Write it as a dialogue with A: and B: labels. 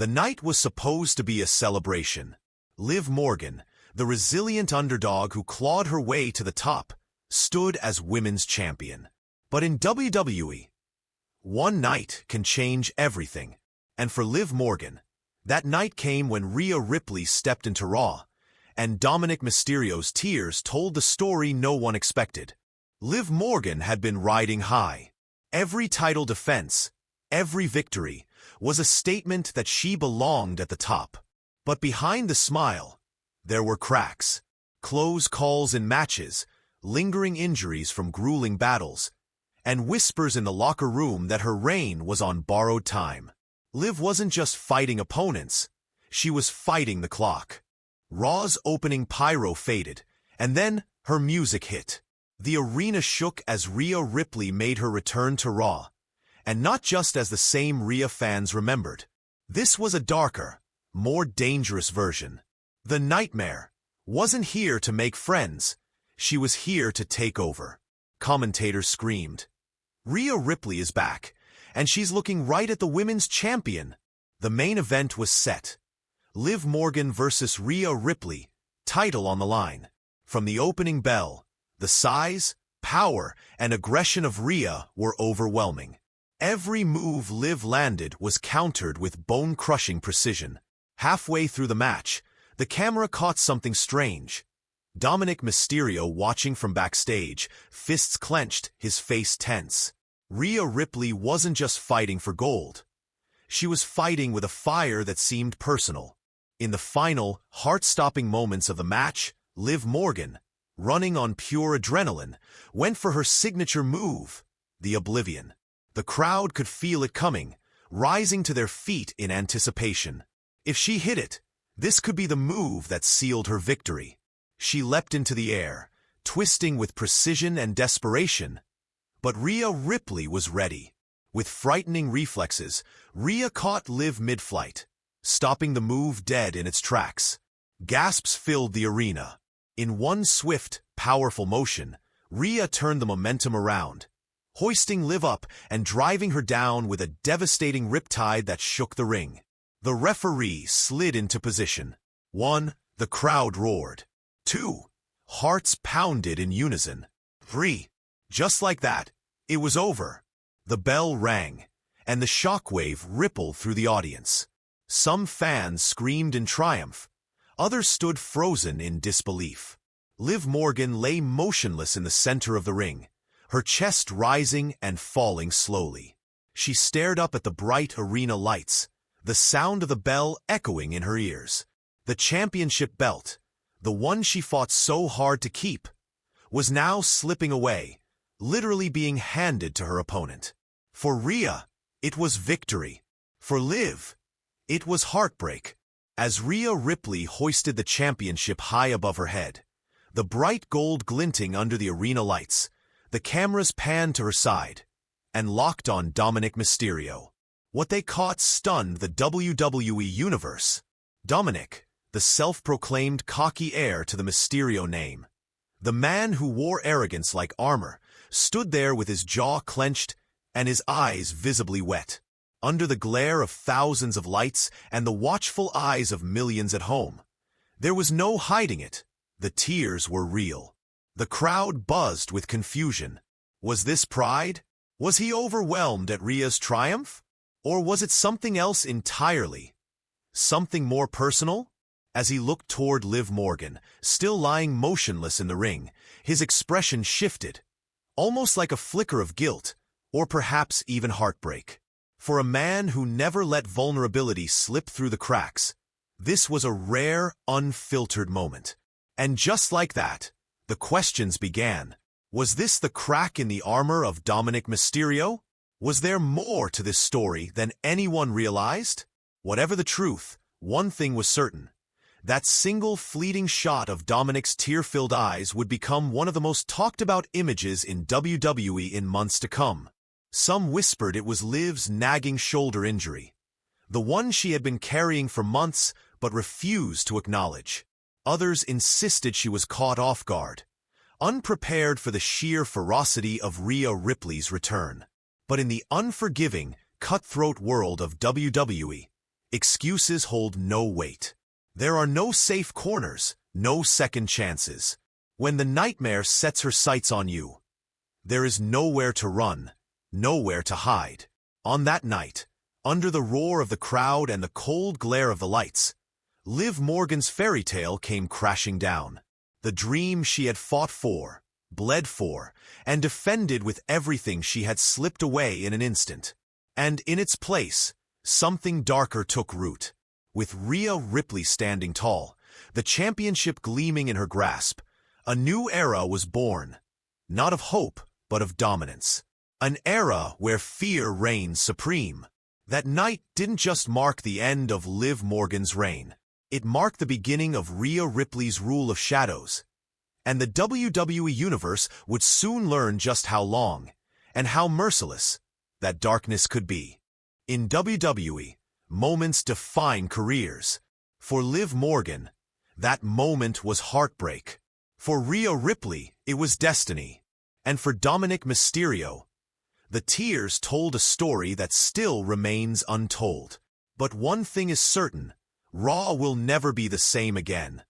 A: The night was supposed to be a celebration. Liv Morgan, the resilient underdog who clawed her way to the top, stood as women's champion. But in WWE, one night can change everything. And for Liv Morgan, that night came when Rhea Ripley stepped into Raw, and Dominic Mysterio's tears told the story no one expected. Liv Morgan had been riding high. Every title defense, every victory, was a statement that she belonged at the top. But behind the smile, there were cracks, close calls in matches, lingering injuries from grueling battles, and whispers in the locker room that her reign was on borrowed time. Liv wasn't just fighting opponents, she was fighting the clock. Raw's opening pyro faded, and then her music hit. The arena shook as Rhea Ripley made her return to Raw, and not just as the same Rhea fans remembered. This was a darker, more dangerous version. The Nightmare wasn't here to make friends, she was here to take over. Commentators screamed, "Rhea Ripley is back, and she's looking right at the women's champion." The main event was set. Liv Morgan versus Rhea Ripley, title on the line. From the opening bell, the size, power, and aggression of Rhea were overwhelming. Every move Liv landed was countered with bone-crushing precision. Halfway through the match, the camera caught something strange. Dominic Mysterio watching from backstage, fists clenched, his face tense. Rhea Ripley wasn't just fighting for gold. She was fighting with a fire that seemed personal. In the final, heart-stopping moments of the match, Liv Morgan, running on pure adrenaline, went for her signature move, the Oblivion. The crowd could feel it coming, rising to their feet in anticipation. If she hit it, this could be the move that sealed her victory. She leapt into the air, twisting with precision and desperation. But Rhea Ripley was ready. With frightening reflexes, Rhea caught Liv mid-flight, stopping the move dead in its tracks. Gasps filled the arena. In one swift, powerful motion, Rhea turned the momentum around, hoisting Liv up and driving her down with a devastating riptide that shook the ring. The referee slid into position. 1. The crowd roared. 2. Hearts pounded in unison. 3. Just like that, it was over. The bell rang, and the shockwave rippled through the audience. Some fans screamed in triumph. Others stood frozen in disbelief. Liv Morgan lay motionless in the center of the ring, her chest rising and falling slowly. She stared up at the bright arena lights, the sound of the bell echoing in her ears. The championship belt, the one she fought so hard to keep, was now slipping away, literally being handed to her opponent. For Rhea, it was victory. For Liv, it was heartbreak. As Rhea Ripley hoisted the championship high above her head, the bright gold glinting under the arena lights, the cameras panned to her side and locked on Dominic Mysterio. What they caught stunned the WWE Universe. Dominic, the self-proclaimed cocky heir to the Mysterio name, the man who wore arrogance like armor, stood there with his jaw clenched and his eyes visibly wet. Under the glare of thousands of lights and the watchful eyes of millions at home, there was no hiding it. The tears were real. The crowd buzzed with confusion. Was this pride? Was he overwhelmed at Rhea's triumph? Or was it something else entirely? Something more personal? As he looked toward Liv Morgan, still lying motionless in the ring, his expression shifted, almost like a flicker of guilt, or perhaps even heartbreak. For a man who never let vulnerability slip through the cracks, this was a rare, unfiltered moment. And just like that, the questions began. Was this the crack in the armor of Dominic Mysterio? Was there more to this story than anyone realized? Whatever the truth, one thing was certain. That single fleeting shot of Dominic's tear-filled eyes would become one of the most talked-about images in WWE in months to come. Some whispered it was Liv's nagging shoulder injury, the one she had been carrying for months but refused to acknowledge. Others insisted she was caught off guard, unprepared for the sheer ferocity of Rhea Ripley's return. But in the unforgiving, cutthroat world of WWE, Excuses hold no weight. There are no safe corners, no second chances. When the nightmare sets her sights on you, there is nowhere to run, nowhere to hide. On that night, under the roar of the crowd and the cold glare of the lights, Liv Morgan's fairy tale came crashing down. The dream she had fought for, bled for, and defended with everything she had slipped away in an instant. And in its place, something darker took root. With Rhea Ripley standing tall, the championship gleaming in her grasp, a new era was born. Not of hope, but of dominance. An era where fear reigned supreme. That night didn't just mark the end of Liv Morgan's reign. It marked the beginning of Rhea Ripley's rule of shadows. And the WWE Universe would soon learn just how long, and how merciless, that darkness could be. In WWE, moments define careers. For Liv Morgan, that moment was heartbreak. For Rhea Ripley, it was destiny. And for Dominic Mysterio, the tears told a story that still remains untold. But one thing is certain, Raw will never be the same again.